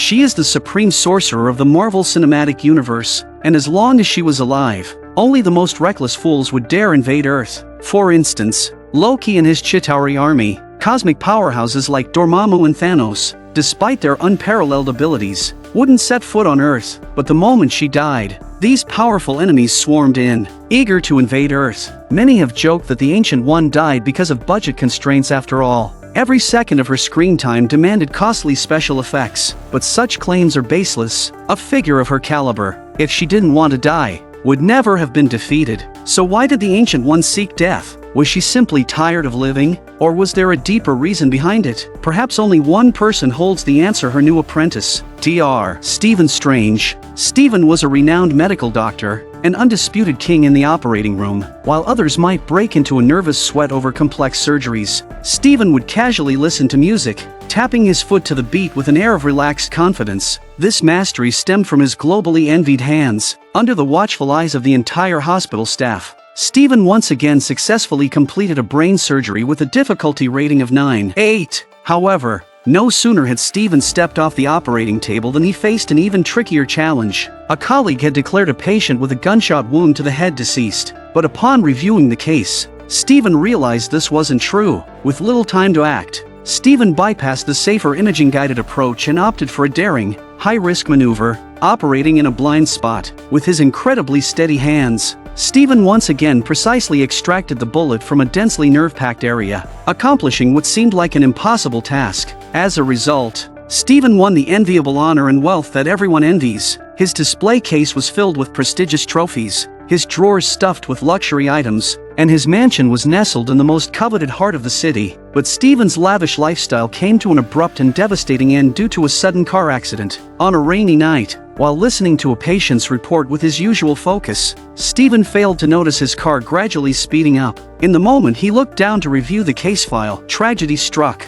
She is the supreme sorcerer of the Marvel Cinematic Universe, and as long as she was alive, only the most reckless fools would dare invade Earth. For instance, Loki and his Chitauri army, cosmic powerhouses like Dormammu and Thanos, despite their unparalleled abilities, wouldn't set foot on Earth. But the moment she died, these powerful enemies swarmed in, eager to invade Earth. Many have joked that the Ancient One died because of budget constraints after all. Every second of her screen time demanded costly special effects, but such claims are baseless. A figure of her caliber, if she didn't want to die, would never have been defeated. So why did the Ancient One seek death? Was she simply tired of living? Or was there a deeper reason behind it? Perhaps only one person holds the answer: her new apprentice, Dr. Stephen Strange. Stephen was a renowned medical doctor, an undisputed king in the operating room. While others might break into a nervous sweat over complex surgeries, Stephen would casually listen to music, tapping his foot to the beat with an air of relaxed confidence. This mastery stemmed from his globally envied hands, under the watchful eyes of the entire hospital staff. Stephen once again successfully completed a brain surgery with a difficulty rating of 9/8. However, no sooner had Stephen stepped off the operating table than he faced an even trickier challenge. A colleague had declared a patient with a gunshot wound to the head deceased, but upon reviewing the case, Stephen realized this wasn't true. With little time to act, Stephen bypassed the safer imaging-guided approach and opted for a daring, high-risk maneuver, operating in a blind spot. With his incredibly steady hands, Stephen once again precisely extracted the bullet from a densely nerve-packed area, accomplishing what seemed like an impossible task. As a result, Stephen won the enviable honor and wealth that everyone envies. His display case was filled with prestigious trophies, his drawers stuffed with luxury items, and his mansion was nestled in the most coveted heart of the city. But Stephen's lavish lifestyle came to an abrupt and devastating end due to a sudden car accident. On a rainy night, while listening to a patient's report with his usual focus, Stephen failed to notice his car gradually speeding up. In the moment he looked down to review the case file, tragedy struck.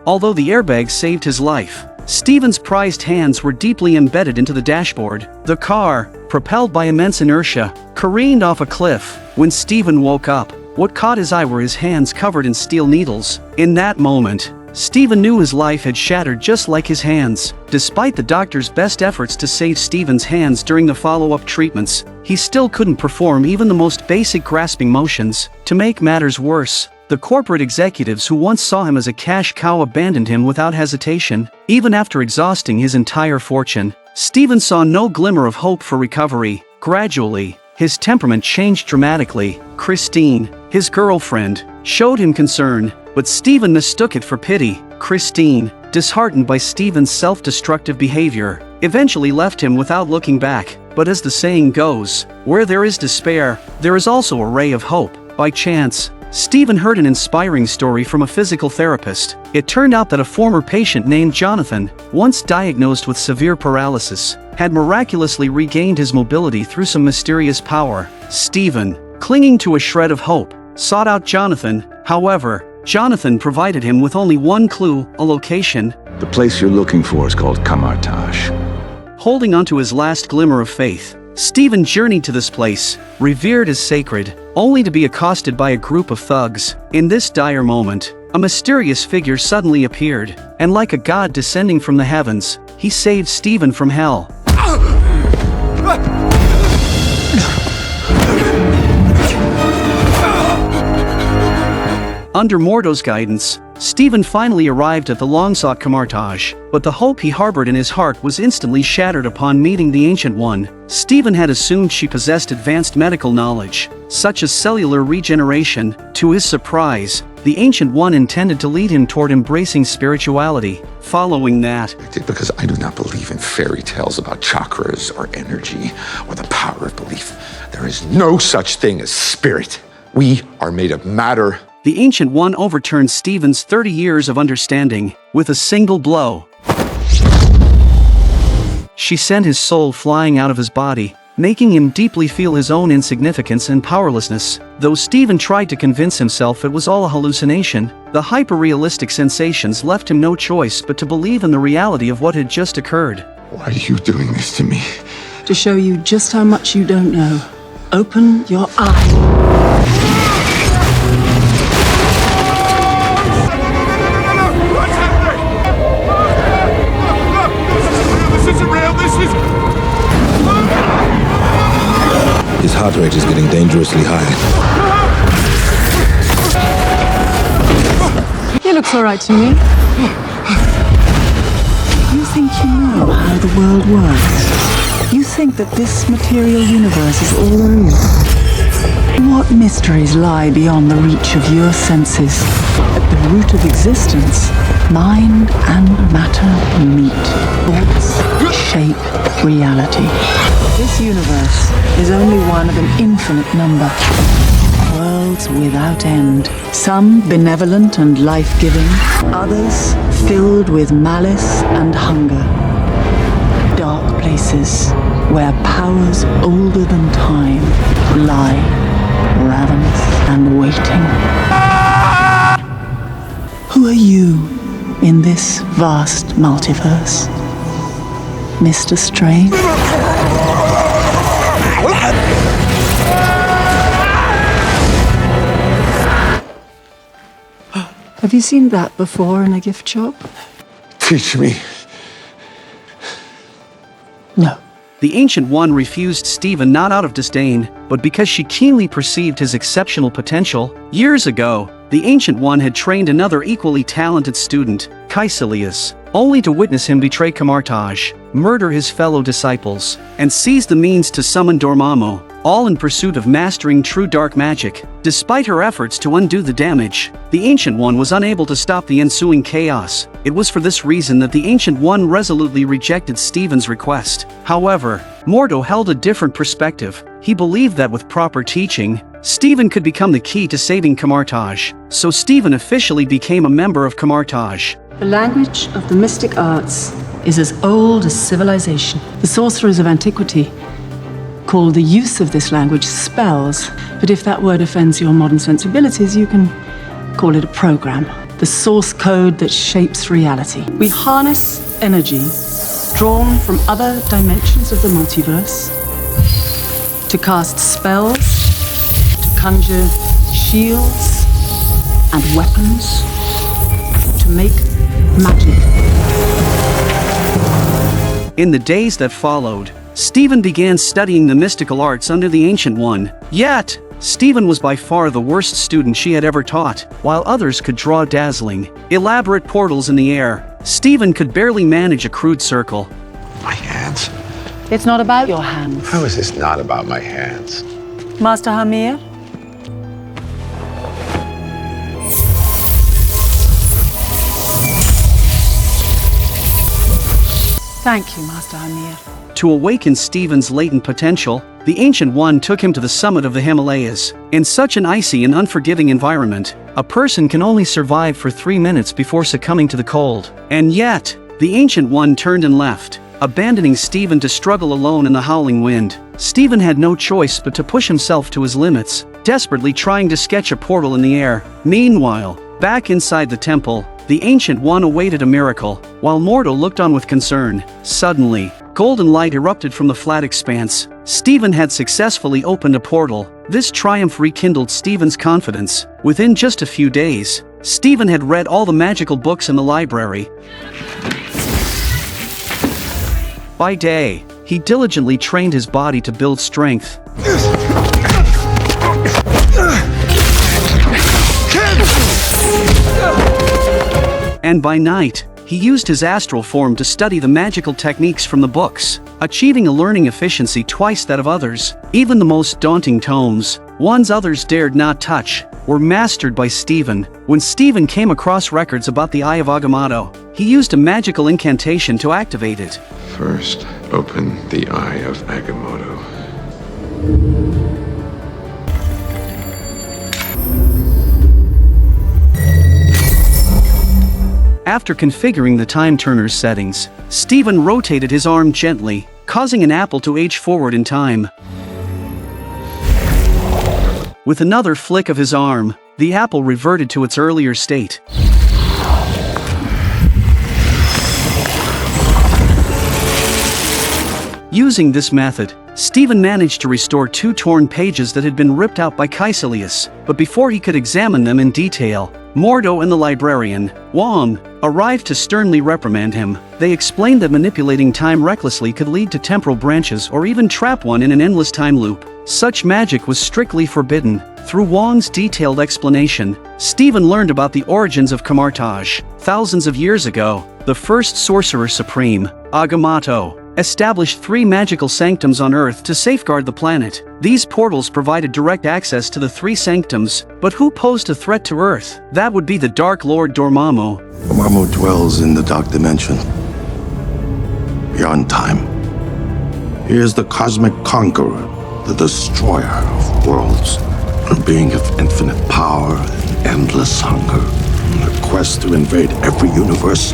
Although the airbag saved his life, Stephen's prized hands were deeply embedded into the dashboard. The car, propelled by immense inertia, careened off a cliff. When Stephen woke up, what caught his eye were his hands covered in steel needles. In that moment, Stephen knew his life had shattered just like his hands. Despite the doctor's best efforts to save Stephen's hands during the follow-up treatments, he still couldn't perform even the most basic grasping motions. To make matters worse, the corporate executives who once saw him as a cash cow abandoned him without hesitation. Even after exhausting his entire fortune, Stephen saw no glimmer of hope for recovery. Gradually, his temperament changed dramatically. Christine, his girlfriend, showed him concern, but Stephen mistook it for pity. Christine, disheartened by Stephen's self-destructive behavior, eventually left him without looking back. But as the saying goes, where there is despair, there is also a ray of hope. By chance, Stephen heard an inspiring story from a physical therapist. It turned out that a former patient named Jonathan, once diagnosed with severe paralysis, had miraculously regained his mobility through some mysterious power. Stephen, clinging to a shred of hope, sought out Jonathan. However, Jonathan provided him with only one clue: a location. The place you're looking for is called Kamar-Taj. Holding onto his last glimmer of faith, Stephen journeyed to this place, revered as sacred, only to be accosted by a group of thugs. In this dire moment, a mysterious figure suddenly appeared, and like a god descending from the heavens, he saved Stephen from hell. Under Mordo's guidance, Stephen finally arrived at the long-sought Kamar-Taj, but the hope he harbored in his heart was instantly shattered upon meeting the Ancient One. Stephen had assumed she possessed advanced medical knowledge, such as cellular regeneration. To his surprise, the Ancient One intended to lead him toward embracing spirituality. Following that, because I do not believe in fairy tales about chakras or energy or the power of belief. There is no such thing as spirit. We are made of matter. The Ancient One overturned Stephen's 30 years of understanding with a single blow. She sent his soul flying out of his body, making him deeply feel his own insignificance and powerlessness. Though Stephen tried to convince himself it was all a hallucination, the hyper-realistic sensations left him no choice but to believe in the reality of what had just occurred. Why are you doing this to me? To show you just how much you don't know. Open your eyes. heart rate is getting dangerously high. He looks all right to me. You think you know how the world works? You think that this material universe is all there is? What mysteries lie beyond the reach of your senses? At the root of existence, mind and matter meet. Thoughts shape reality. This universe is only one of an infinite number. Worlds without end. Some benevolent and life-giving, others filled with malice and hunger. Dark places where powers older than time lie, ravenous and waiting. Who are you in this vast multiverse? Mr. Strange? Have you seen that before in a gift shop? Teach me. No. The Ancient One refused Stephen not out of disdain, but because she keenly perceived his exceptional potential. Years ago, the Ancient One had trained another equally talented student, Kaecilius, only to witness him betray Kamar-Taj, murder his fellow disciples, and seize the means to summon Dormammu, all in pursuit of mastering true dark magic. Despite her efforts to undo the damage, the Ancient One was unable to stop the ensuing chaos. It was for this reason that the Ancient One resolutely rejected Stephen's request. However, Mordo held a different perspective. He believed that with proper teaching, Stephen could become the key to saving Kamar-Taj. So Stephen officially became a member of Kamar-Taj. The language of the mystic arts is as old as civilization. The sorcerers of antiquity called the use of this language spells, but if that word offends your modern sensibilities, you can call it a program. The source code that shapes reality. We harness energy drawn from other dimensions of the multiverse to cast spells, to conjure shields and weapons, to make magic. In the days that followed, Stephen began studying the mystical arts under the Ancient One. Yet, Stephen was by far the worst student she had ever taught. While others could draw dazzling, elaborate portals in the air, Stephen could barely manage a crude circle. My hands? It's not about your hands. How is this not about my hands? Master Hamir? Thank you, Master Hamir. To awaken Stephen's latent potential, the Ancient One took him to the summit of the Himalayas. In such an icy and unforgiving environment, a person can only survive for 3 minutes before succumbing to the cold. And yet, the Ancient One turned and left, abandoning Stephen to struggle alone in the howling wind. Stephen had no choice but to push himself to his limits, desperately trying to sketch a portal in the air. Meanwhile, back inside the temple, the Ancient One awaited a miracle, while Mordo looked on with concern. Suddenly, golden light erupted from the flat expanse. Stephen had successfully opened a portal. This triumph rekindled Stephen's confidence. Within just a few days, Stephen had read all the magical books in the library. By day, he diligently trained his body to build strength. And by night, he used his astral form to study the magical techniques from the books, achieving a learning efficiency twice that of others. Even the most daunting tomes, ones others dared not touch, were mastered by Stephen. When Stephen came across records about the Eye of Agamotto, he used a magical incantation to activate it. First, open the Eye of Agamotto. After configuring the time turner's settings, Stephen rotated his arm gently, causing an apple to age forward in time. With another flick of his arm, the apple reverted to its earlier state. Using this method, Stephen managed to restore 2 torn pages that had been ripped out by Kaecilius, but before he could examine them in detail, Mordo and the librarian, Wong, arrived to sternly reprimand him. They explained that manipulating time recklessly could lead to temporal branches or even trap one in an endless time loop. Such magic was strictly forbidden. Through Wang's detailed explanation, Stephen learned about the origins of Kamar-Taj. Thousands of years ago, the first Sorcerer Supreme, Agamotto, established 3 magical sanctums on Earth to safeguard the planet. These portals provided direct access to the 3 sanctums, but who posed a threat to Earth? That would be the Dark Lord Dormammu. Dormammu dwells in the dark dimension, beyond time. He is the cosmic conqueror, the destroyer of worlds, a being of infinite power and endless hunger, on a quest to invade every universe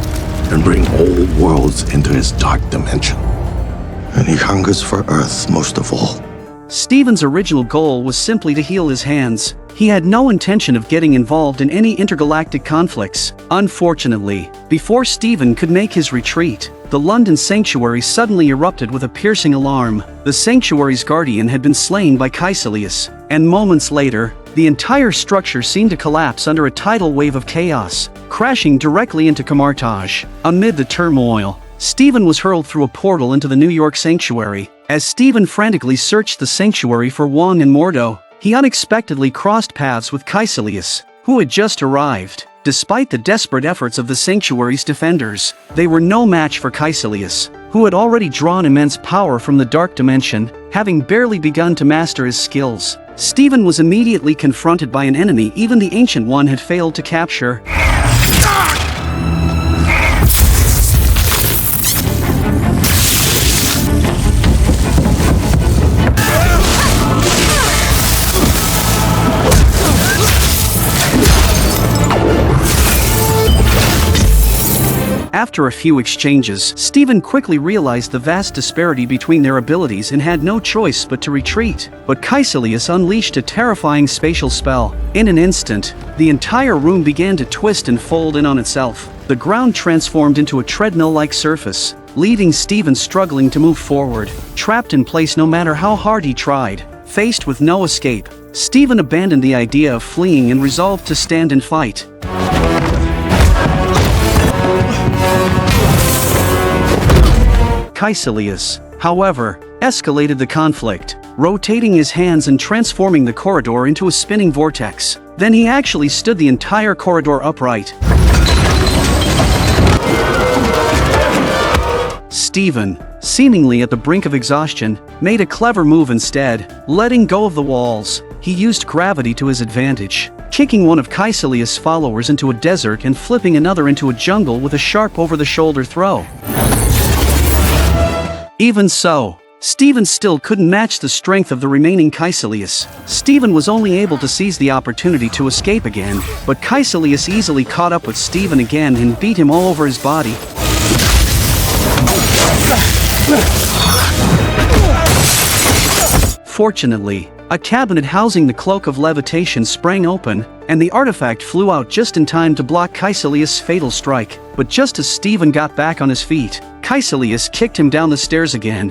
and bring all worlds into his dark dimension. And he hungers for Earth most of all. Stephen's original goal was simply to heal his hands. He had no intention of getting involved in any intergalactic conflicts. Unfortunately, before Stephen could make his retreat, the London sanctuary suddenly erupted with a piercing alarm. The sanctuary's guardian had been slain by Kaecilius, and moments later, the entire structure seemed to collapse under a tidal wave of chaos, crashing directly into Kamar-Taj. Amid the turmoil, Stephen was hurled through a portal into the New York sanctuary. As Stephen frantically searched the sanctuary for Wang and Mordo, he unexpectedly crossed paths with Kaecilius, who had just arrived. Despite the desperate efforts of the sanctuary's defenders, they were no match for Kaecilius, who had already drawn immense power from the dark dimension, having barely begun to master his skills. Stephen was immediately confronted by an enemy even the Ancient One had failed to capture. After a few exchanges, Stephen quickly realized the vast disparity between their abilities and had no choice but to retreat. But Kaecilius unleashed a terrifying spatial spell. In an instant, the entire room began to twist and fold in on itself. The ground transformed into a treadmill-like surface, leaving Stephen struggling to move forward, trapped in place no matter how hard he tried. Faced with no escape, Stephen abandoned the idea of fleeing and resolved to stand and fight. Kaecilius, however, escalated the conflict, rotating his hands and transforming the corridor into a spinning vortex. Then he actually stood the entire corridor upright. Stephen, seemingly at the brink of exhaustion, made a clever move instead. Letting go of the walls, he used gravity to his advantage, kicking one of Kaecilius' followers into a desert and flipping another into a jungle with a sharp over-the-shoulder throw. Even so, Stephen still couldn't match the strength of the remaining Kaecilius. Stephen was only able to seize the opportunity to escape again, but Kaecilius easily caught up with Stephen again and beat him all over his body. Fortunately, a cabinet housing the Cloak of Levitation sprang open, and the artifact flew out just in time to block Kaecilius' fatal strike. But just as Stephen got back on his feet, Kaecilius kicked him down the stairs again.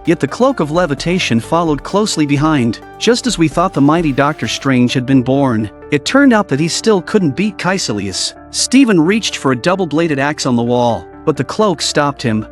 Yet the Cloak of Levitation followed closely behind. Just as we thought the mighty Doctor Strange had been born, it turned out that he still couldn't beat Kaecilius. Stephen reached for a double-bladed axe on the wall, but the cloak stopped him.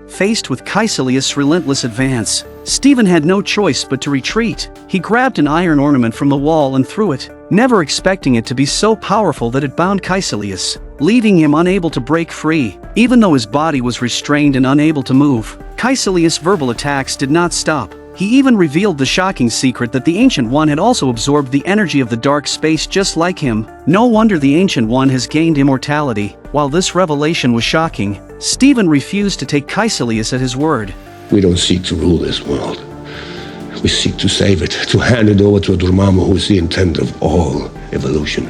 Faced with Kaecilius' relentless advance, Stephen had no choice but to retreat. He grabbed an iron ornament from the wall and threw it, never expecting it to be so powerful that it bound Kaecilius, leaving him unable to break free. Even though his body was restrained and unable to move, Kaecilius' verbal attacks did not stop. He even revealed the shocking secret that the Ancient One had also absorbed the energy of the dark space just like him. No wonder the Ancient One has gained immortality. While this revelation was shocking, Stephen refused to take Kaecilius at his word. We don't seek to rule this world. We seek to save it, to hand it over to a Dormammu who is the intent of all evolution.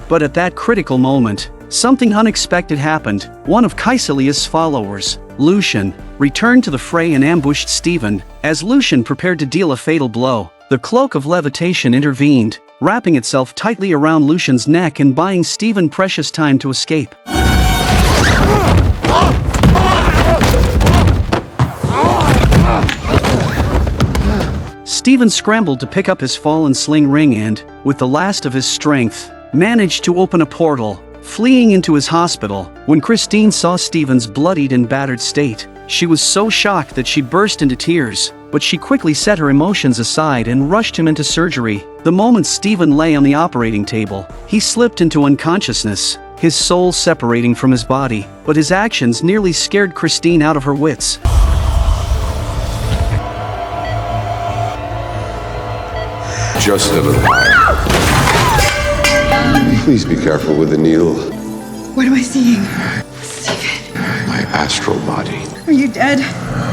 But at that critical moment, something unexpected happened. One of Kaecilius' followers, Lucian, returned to the fray and ambushed Stephen. As Lucian prepared to deal a fatal blow, the Cloak of Levitation intervened, wrapping itself tightly around Lucian's neck and buying Stephen precious time to escape. Stephen scrambled to pick up his fallen sling ring and, with the last of his strength, managed to open a portal. fleeing into his hospital. When Christine saw Stephen's bloodied and battered state, she was so shocked that she burst into tears, but she quickly set her emotions aside and rushed him into surgery. The moment Stephen lay on the operating table, he slipped into unconsciousness, his soul separating from his body, but his actions nearly scared Christine out of her wits. Just a little higher. Please be careful with the needle. What am I seeing? Stephen. My astral body. Are you dead?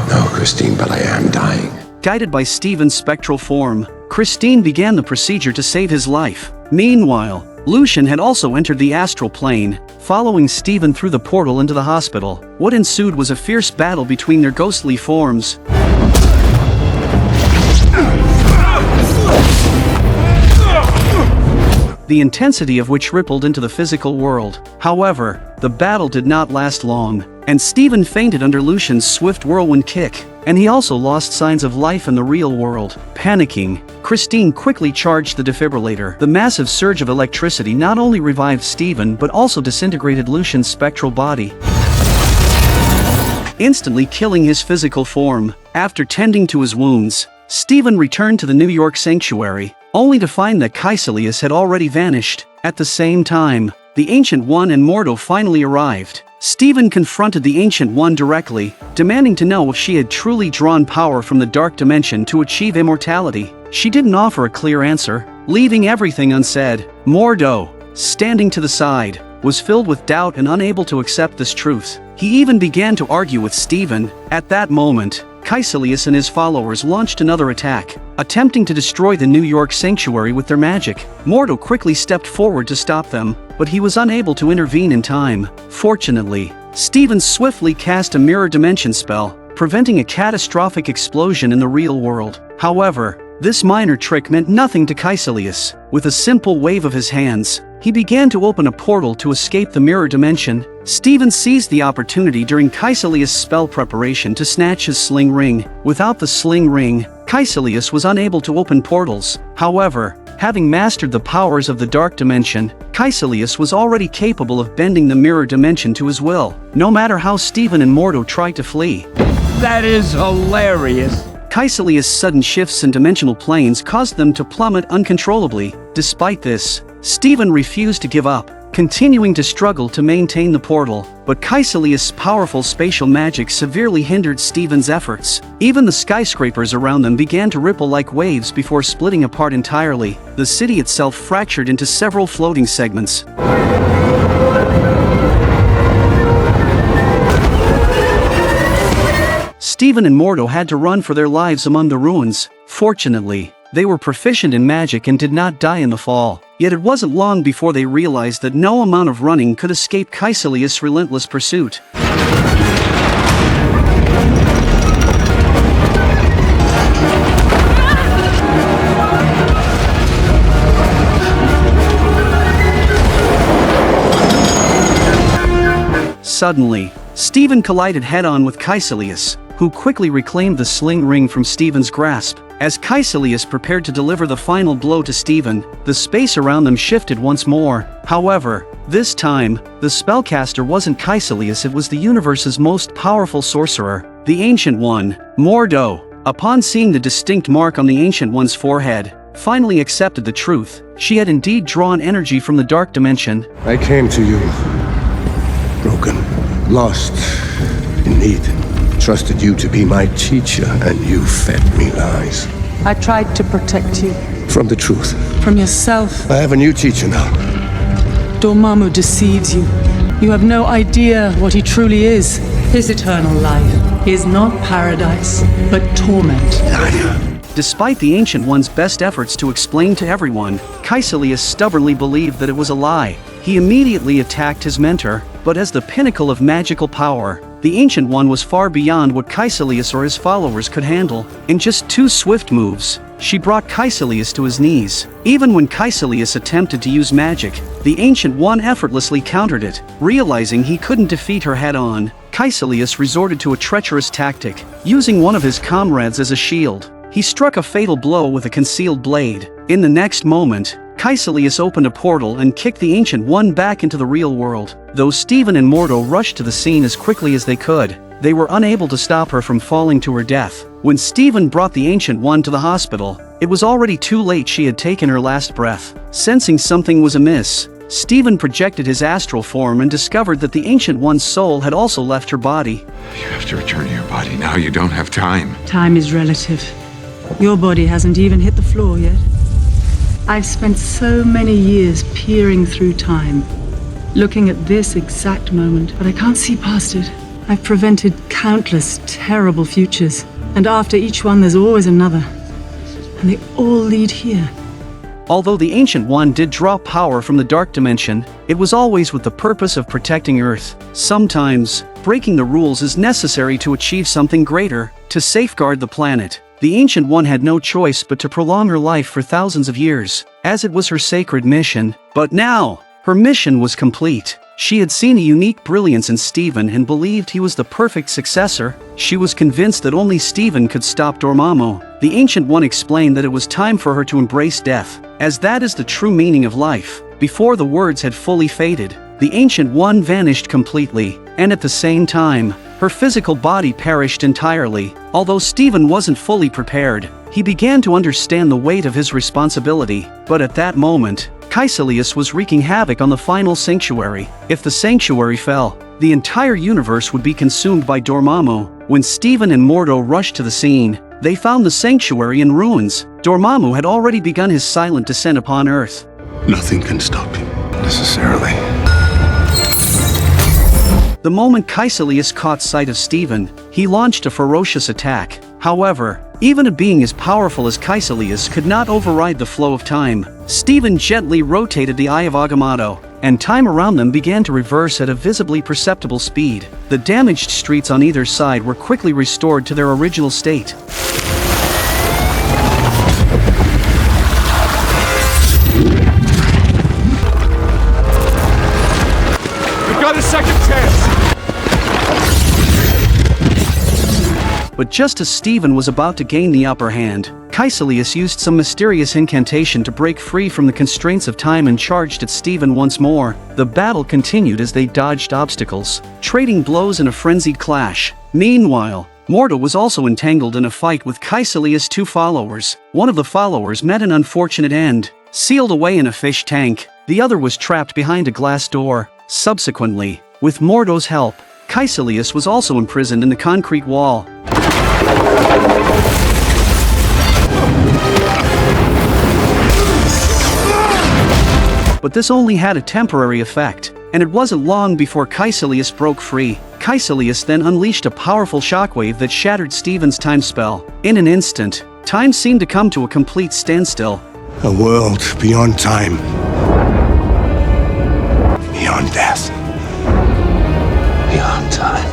No, Christine, but I am dying. Guided by Stephen's spectral form, Christine began the procedure to save his life. Meanwhile, Lucian had also entered the astral plane, following Stephen through the portal into the hospital. What ensued was a fierce battle between their ghostly forms. The intensity of which rippled into the physical world. However, the battle did not last long, and Stephen fainted under Lucian's swift whirlwind kick, and he also lost signs of life in the real world. Panicking, Christine quickly charged the defibrillator. The massive surge of electricity not only revived Stephen but also disintegrated Lucian's spectral body, instantly killing his physical form. After tending to his wounds, Stephen returned to the New York sanctuary, only to find that Kaecilius had already vanished. At the same time, the Ancient One and Mordo finally arrived. Stephen confronted the Ancient One directly, demanding to know if she had truly drawn power from the dark dimension to achieve immortality. She didn't offer a clear answer, leaving everything unsaid. Mordo, standing to the side, was filled with doubt and unable to accept this truth. He even began to argue with Stephen. At that moment, Kaecilius and his followers launched another attack, attempting to destroy the New York sanctuary with their magic. Mordo quickly stepped forward to stop them, but he was unable to intervene in time. Fortunately, Stephen swiftly cast a mirror dimension spell, preventing a catastrophic explosion in the real world. However, this minor trick meant nothing to Kaecilius. With a simple wave of his hands, he began to open a portal to escape the mirror dimension. Stephen seized the opportunity during Kaecilius' spell preparation to snatch his sling ring. Without the sling ring, Kaecilius was unable to open portals. However, having mastered the powers of the dark dimension, Kaecilius was already capable of bending the mirror dimension to his will, no matter how Stephen and Mordo tried to flee. That is hilarious. Kaecilius' sudden shifts in dimensional planes caused them to plummet uncontrollably. Despite this, Stephen refused to give up, continuing to struggle to maintain the portal, but Kaecilius' powerful spatial magic severely hindered Stephen's efforts. Even the skyscrapers around them began to ripple like waves before splitting apart entirely. The city itself fractured into several floating segments. Stephen and Mordo had to run for their lives among the ruins. Fortunately, they were proficient in magic and did not die in the fall. Yet it wasn't long before they realized that no amount of running could escape Kaecilius' relentless pursuit. Suddenly, Stephen collided head-on with Kaecilius, who quickly reclaimed the sling ring from Stephen's grasp. As Kaecilius prepared to deliver the final blow to Stephen, the space around them shifted once more. However, this time, the spellcaster wasn't Kaecilius, it was the universe's most powerful sorcerer, the Ancient One, Mordo. Upon seeing the distinct mark on the Ancient One's forehead, finally accepted the truth. She had indeed drawn energy from the dark dimension. I came to you, broken, lost, in need. Trusted you to be my teacher, and you fed me lies. I tried to protect you. From the truth. From yourself. I have a new teacher now. Dormammu deceives you. You have no idea what he truly is. His eternal life is not paradise, but torment. Liar. Despite the Ancient One's best efforts to explain to everyone, Kaecilius stubbornly believed that it was a lie. He immediately attacked his mentor, but as the pinnacle of magical power, the Ancient One was far beyond what Kaecilius or his followers could handle. In just 2 swift moves, she brought Kaecilius to his knees. Even when Kaecilius attempted to use magic, the Ancient One effortlessly countered it. Realizing he couldn't defeat her head-on, Kaecilius resorted to a treacherous tactic, using one of his comrades as a shield. He struck a fatal blow with a concealed blade. In the next moment, Kaecilius opened a portal and kicked the Ancient One back into the real world. Though Stephen and Mordo rushed to the scene as quickly as they could, they were unable to stop her from falling to her death. When Stephen brought the Ancient One to the hospital, it was already too late. She had taken her last breath. Sensing something was amiss, Stephen projected his astral form and discovered that the Ancient One's soul had also left her body. You have to return to your body now. You don't have time. Time is relative. Your body hasn't even hit the floor yet. I've spent so many years peering through time, looking at this exact moment, but I can't see past it. I've prevented countless terrible futures, and after each one there's always another. And they all lead here. Although the Ancient One did draw power from the dark dimension, it was always with the purpose of protecting Earth. Sometimes, breaking the rules is necessary to achieve something greater, to safeguard the planet. The Ancient One had no choice but to prolong her life for thousands of years, as it was her sacred mission. But now, her mission was complete. She had seen a unique brilliance in Stephen and believed he was the perfect successor. She was convinced that only Stephen could stop Dormammu. The Ancient One explained that it was time for her to embrace death, as that is the true meaning of life. Before the words had fully faded, the Ancient One vanished completely, and at the same time, her physical body perished entirely. Although Stephen wasn't fully prepared, he began to understand the weight of his responsibility. But at that moment, Kaecilius was wreaking havoc on the final sanctuary. If the sanctuary fell, the entire universe would be consumed by Dormammu. When Stephen and Mordo rushed to the scene, they found the sanctuary in ruins. Dormammu had already begun his silent descent upon Earth. Nothing can stop you, necessarily. The moment Kaecilius caught sight of Stephen, he launched a ferocious attack. However, even a being as powerful as Kaecilius could not override the flow of time. Stephen gently rotated the Eye of Agamotto, and time around them began to reverse at a visibly perceptible speed. The damaged streets on either side were quickly restored to their original state. We got a second chance! But just as Stephen was about to gain the upper hand, Kaecilius used some mysterious incantation to break free from the constraints of time and charged at Stephen once more. The battle continued as they dodged obstacles, trading blows in a frenzied clash. Meanwhile, Mordo was also entangled in a fight with Kaecilius' two followers. One of the followers met an unfortunate end. Sealed away in a fish tank, the other was trapped behind a glass door. Subsequently, with Mordo's help, Kaecilius was also imprisoned in the concrete wall. But this only had a temporary effect, and it wasn't long before Kaecilius broke free. Kaecilius then unleashed a powerful shockwave that shattered Stephen's time spell. In an instant, time seemed to come to a complete standstill. A world beyond time. Beyond death. Beyond time.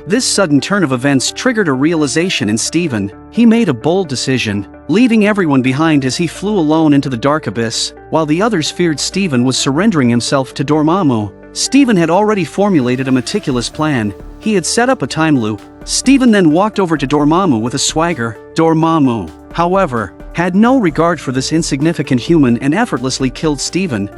This sudden turn of events triggered a realization in Stephen. He made a bold decision, leaving everyone behind as he flew alone into the dark abyss. While the others feared Stephen was surrendering himself to Dormammu, Stephen had already formulated a meticulous plan. He had set up a time loop. Stephen then walked over to Dormammu with a swagger. Dormammu, however, had no regard for this insignificant human and effortlessly killed Stephen.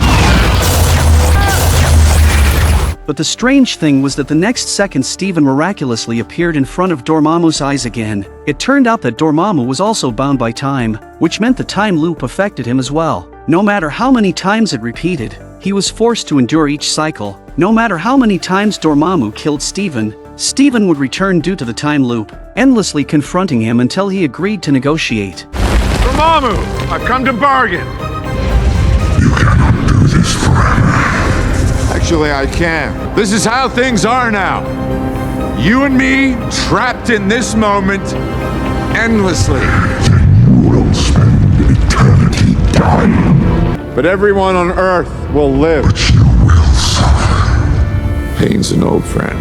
But the strange thing was that the next second Stephen miraculously appeared in front of Dormammu's eyes again. It turned out that Dormammu was also bound by time, which meant the time loop affected him as well. No matter how many times it repeated, he was forced to endure each cycle. No matter how many times Dormammu killed Stephen, Stephen would return due to the time loop, endlessly confronting him until he agreed to negotiate. Dormammu, I've come to bargain! You cannot do this forever. Actually, I can. This is how things are now. You and me, trapped in this moment, endlessly. You will spend eternity dying. But everyone on Earth will live. But you will suffer. Pain's an old friend.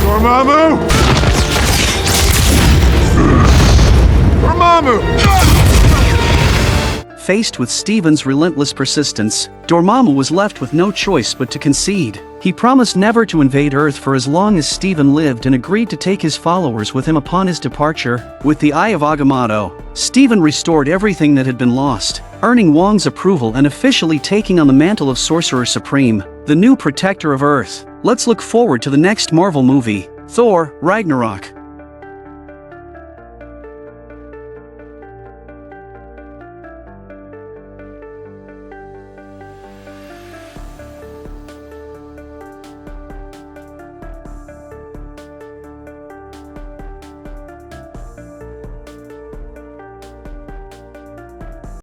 Dormammu! Dormammu! Faced with Stephen's relentless persistence, Dormammu was left with no choice but to concede. He promised never to invade Earth for as long as Stephen lived and agreed to take his followers with him upon his departure. With the Eye of Agamotto, Stephen restored everything that had been lost, earning Wong's approval and officially taking on the mantle of Sorcerer Supreme, the new protector of Earth. Let's look forward to the next Marvel movie, Thor: Ragnarok.